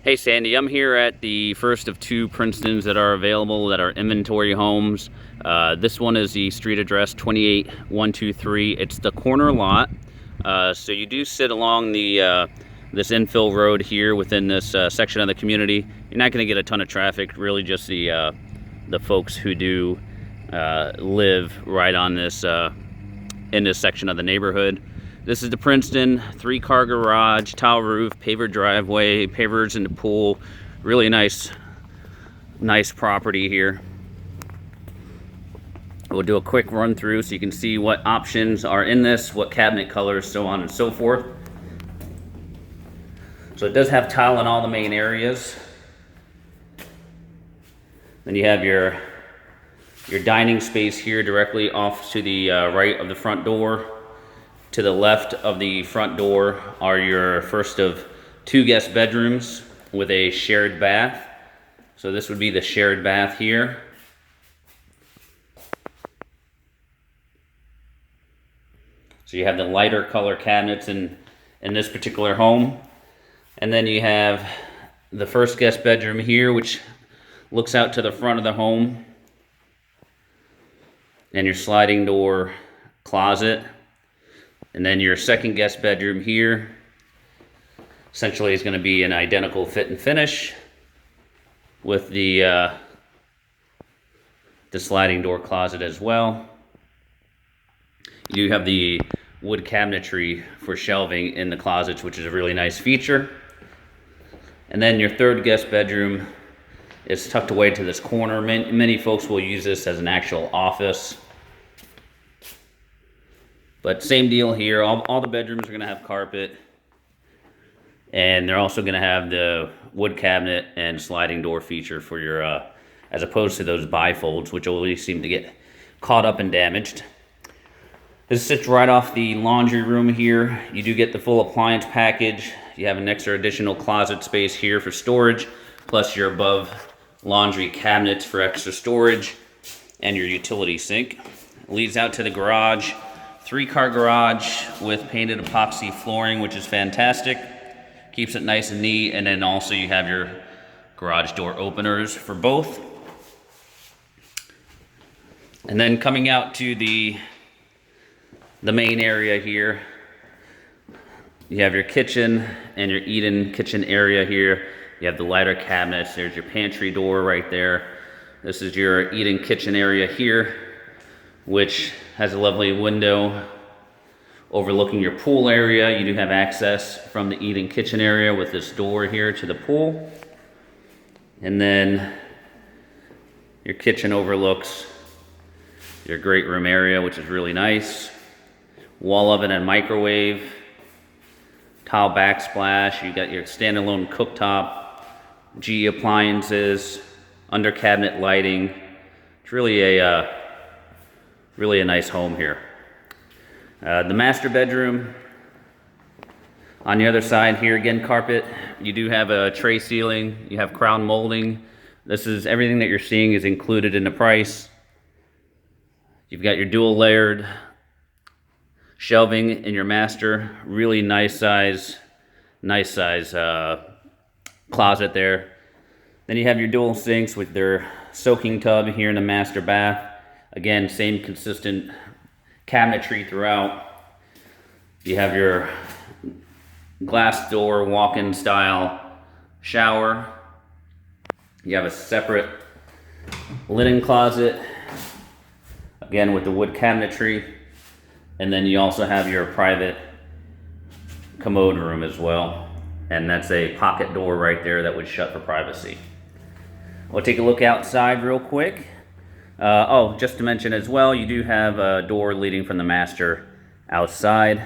Hey Sandy, I'm here at the first of two Princetons that are available that are inventory homes. This one is the street address 28123. It's the corner lot. So you do sit along the this infill road here within this section of the community. You're not going to get a ton of traffic, really just the folks who do live right on this in this section of the neighborhood. This is the Princeton, 3-car garage, tile roof, paver driveway, pavers in the pool. Really nice property here. We'll do a quick run through so you can see what options are in this, what cabinet colors, so on and so forth. So it does have tile in all the main areas. Then you have your dining space here directly off to the right of the front door. To the left of the front door are your first of 2 guest bedrooms with a shared bath. So this would be the shared bath here. So you have the lighter color cabinets in this particular home. And then you have the first guest bedroom here, which looks out to the front of the home. And your sliding door closet. And then your second guest bedroom here essentially is going to be an identical fit and finish with the sliding door closet as well. You do have the wood cabinetry for shelving in the closets, which is a really nice feature. And then your third guest bedroom is tucked away to this corner. Many folks will use this as an actual office. But same deal here, all the bedrooms are going to have carpet, and they're also going to have the wood cabinet and sliding door feature for your, as opposed to those bifolds, which always seem to get caught up and damaged. This sits right off the laundry room here. You do get the full appliance package. You have an extra additional closet space here for storage, plus your above laundry cabinets for extra storage, and your utility sink. It leads out to the garage. 3-car garage with painted epoxy flooring, which is fantastic. Keeps it nice and neat. And then also you have your garage door openers for both. And then coming out to the main area here, you have your kitchen and your eat-in kitchen area here. You have the lighter cabinets. There's your pantry door right there. This is your eat-in kitchen area here, which has a lovely window overlooking your pool area. You do have access from the eat-in kitchen area with this door here to the pool. And then your kitchen overlooks your great room area, which is really nice. Wall oven and microwave, tile backsplash. You got your standalone cooktop, GE appliances, under cabinet lighting. It's really a nice home here. The master bedroom on the other side here, again carpet. You do have a tray ceiling. You have crown molding. This is everything that you're seeing is included in the price. You've got your dual layered shelving in your master. Really nice size closet there. Then you have your dual sinks with their soaking tub here in the master bath. Again, same consistent cabinetry throughout. You have your glass door walk-in style shower. You have a separate linen closet, again with the wood cabinetry. And then you also have your private commode room as well. And that's a pocket door right there that would shut for privacy. We'll take a look outside real quick. Just to mention as well, you do have a door leading from the master outside.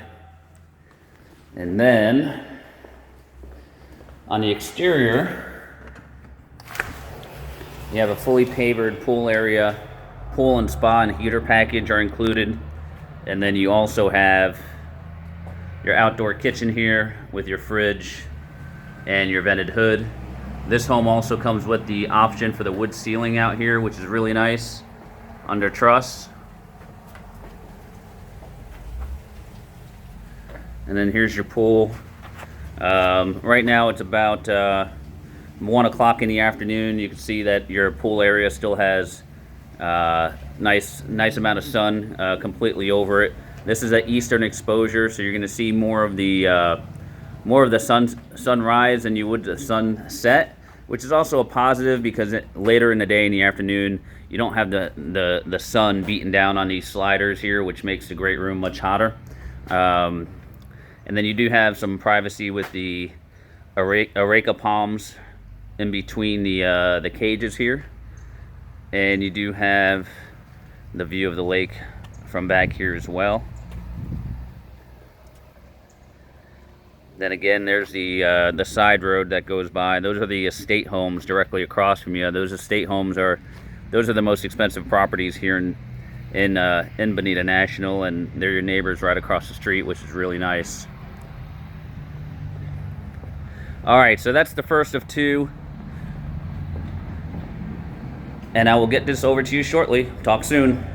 And then on the exterior, you have a fully pavered pool area. Pool and spa and heater package are included. And then you also have your outdoor kitchen here with your fridge and your vented hood. This home also comes with the option for the wood ceiling out here, which is really nice, under truss. And then here's your pool. Right now it's about 1 o'clock in the afternoon, you can see that your pool area still has nice amount of sun completely over it. This is an eastern exposure, so you're going to see more of the sunrise than you would the sunset, which is also a positive because later in the day in the afternoon you don't have the sun beating down on these sliders here, which makes the great room much hotter. And then you do have some privacy with the areca palms in between the cages here, and you do have the view of the lake from back here as well. Then again, there's the side road that goes by. Those are the estate homes directly across from you. Those estate homes are the most expensive properties here in Bonita National, and they're your neighbors right across the street, which is really nice. All right, so that's the first of two, and I will get this over to you shortly. Talk soon.